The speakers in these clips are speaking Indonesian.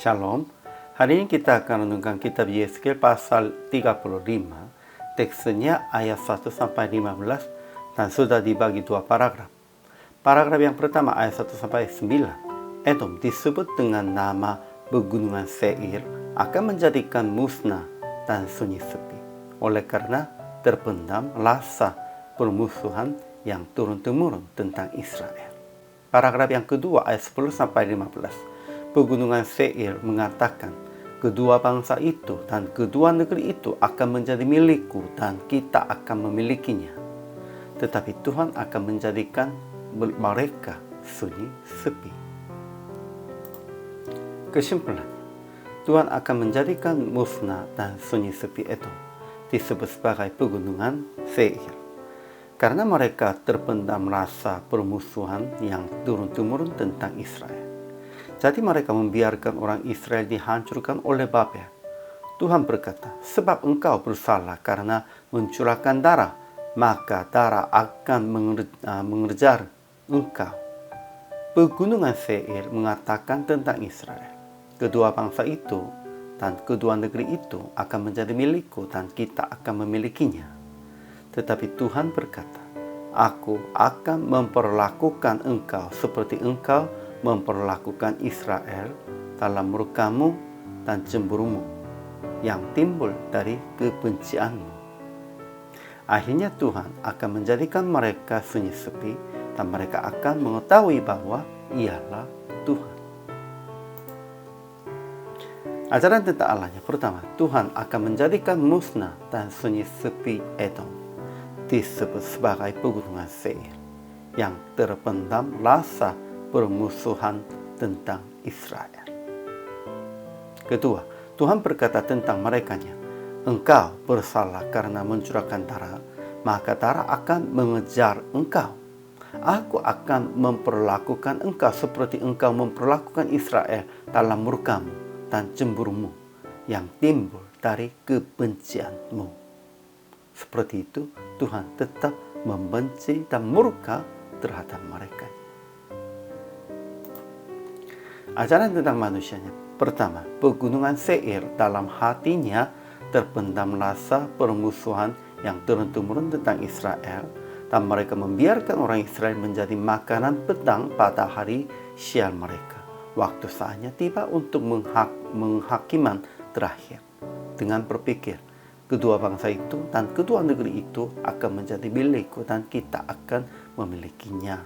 Shalom. Hari ini kita akan renungkan kitab Yeskel pasal 35. Teksnya ayat 1 sampai 15 dan sudah dibagi dua paragraf. Paragraf yang pertama ayat 1 sampai 9. Edom disebut dengan nama pegunungan Seir akan menjadikan musnah dan sunyi sepi. Oleh karena terpendam rasa permusuhan yang turun-temurun tentang Israel. Paragraf yang kedua ayat 10 sampai 15. Pegunungan Seir mengatakan, kedua bangsa itu dan kedua negeri itu akan menjadi milikku dan kita akan memilikinya. Tetapi Tuhan akan menjadikan mereka sunyi sepi. Kesimpulan, Tuhan akan menjadikan musnah dan sunyi sepi itu disebut sebagai pegunungan Seir. Karena mereka terpendam rasa permusuhan yang turun-temurun tentang Israel. Jadi mereka membiarkan orang Israel dihancurkan oleh Babel. Tuhan berkata, sebab engkau bersalah karena mencurahkan darah, maka darah akan mengejar engkau. Pegunungan Seir mengatakan tentang Israel, kedua bangsa itu dan kedua negeri itu akan menjadi milikku dan kita akan memilikinya. Tetapi Tuhan berkata, aku akan memperlakukan engkau seperti engkau memperlakukan Israel dalam murkamu dan cemburumu yang timbul dari kebencianmu. Akhirnya Tuhan akan menjadikan mereka sunyi sepi dan mereka akan mengetahui bahwa Ialah Tuhan. Ajaran tentang Allahnya. Pertama, Tuhan akan menjadikan musnah dan sunyi sepi Edom disebut sebagai pegunungan Seir yang terpendam rasa permusuhan tentang Israel. Kedua, Tuhan berkata tentang merekanya, engkau bersalah karena mencurahkan darah, maka darah akan mengejar engkau. Aku akan memperlakukan engkau seperti engkau memperlakukan Israel dalam murkamu dan cemburumu yang timbul dari kebencianmu. Seperti itu, Tuhan tetap membenci dan murka terhadap mereka. Ajaran tentang manusianya. Pertama, pegunungan Seir dalam hatinya terpendam rasa permusuhan yang turun-temurun tentang Israel dan mereka membiarkan orang Israel menjadi makanan pedang pada hari sial mereka. Waktu saatnya tiba untuk menghakiman terakhir dengan berpikir, kedua bangsa itu dan kedua negeri itu akan menjadi milikku dan kita akan memilikinya.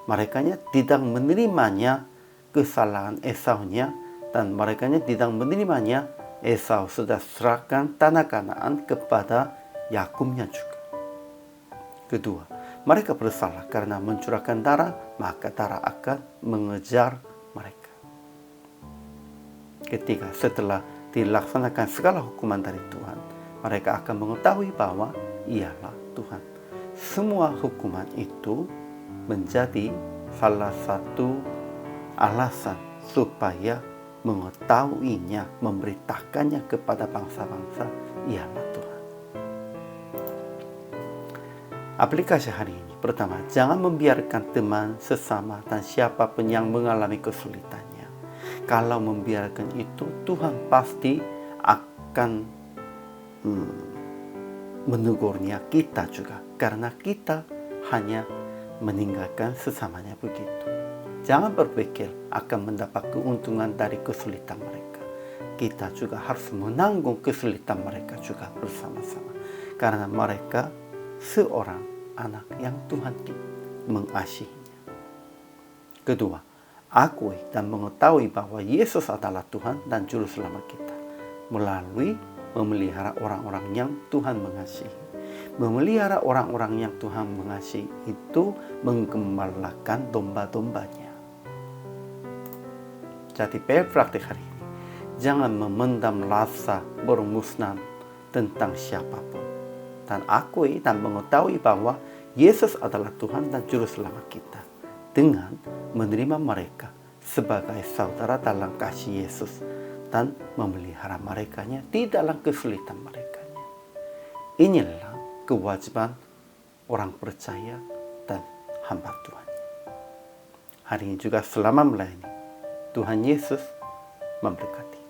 Merekanya tidak menerimanya kesalahan Esaunya dan merekanya tidak menerimanya. Esau sudah serahkan tanah Kanaan kepada Yakubnya juga. Kedua, mereka bersalah karena mencurahkan darah, maka darah akan mengejar mereka. Ketiga, setelah dilaksanakan segala hukuman dari Tuhan, mereka akan mengetahui bahwa Ialah Tuhan. Semua hukuman itu menjadi salah satu alasan supaya mengetahuinya, memberitakannya kepada bangsa-bangsa, Ialah Tuhan. Aplikasi hari ini. Pertama, jangan membiarkan teman, sesama, dan siapapun yang mengalami kesulitannya. Kalau membiarkan itu, Tuhan pasti akan menegurnya kita juga. Karena kita hanya meninggalkan sesamanya begitu. Jangan berpikir akan mendapat keuntungan dari kesulitan mereka. Kita juga harus menanggung kesulitan mereka juga bersama-sama. Karena mereka seorang anak yang Tuhan mengasihinya. Kedua, akui dan mengetahui bahwa Yesus adalah Tuhan dan Juru Selamat kita. Melalui memelihara orang-orang yang Tuhan mengasihi. Memelihara orang-orang yang Tuhan mengasihi itu menggembalakan domba-dombanya. Jadi praktik hari ini, jangan memendam rasa bermusnah tentang siapapun. Dan akui dan mengetahui bahwa Yesus adalah Tuhan dan Juru Selamat kita. Dengan menerima mereka sebagai saudara dalam kasih Yesus. Dan memelihara merekanya di dalam kesulitan merekanya. Inilah kewajiban orang percaya dan hamba Tuhan. Hari ini juga selama melayani, Tuhan Yesus memberkati.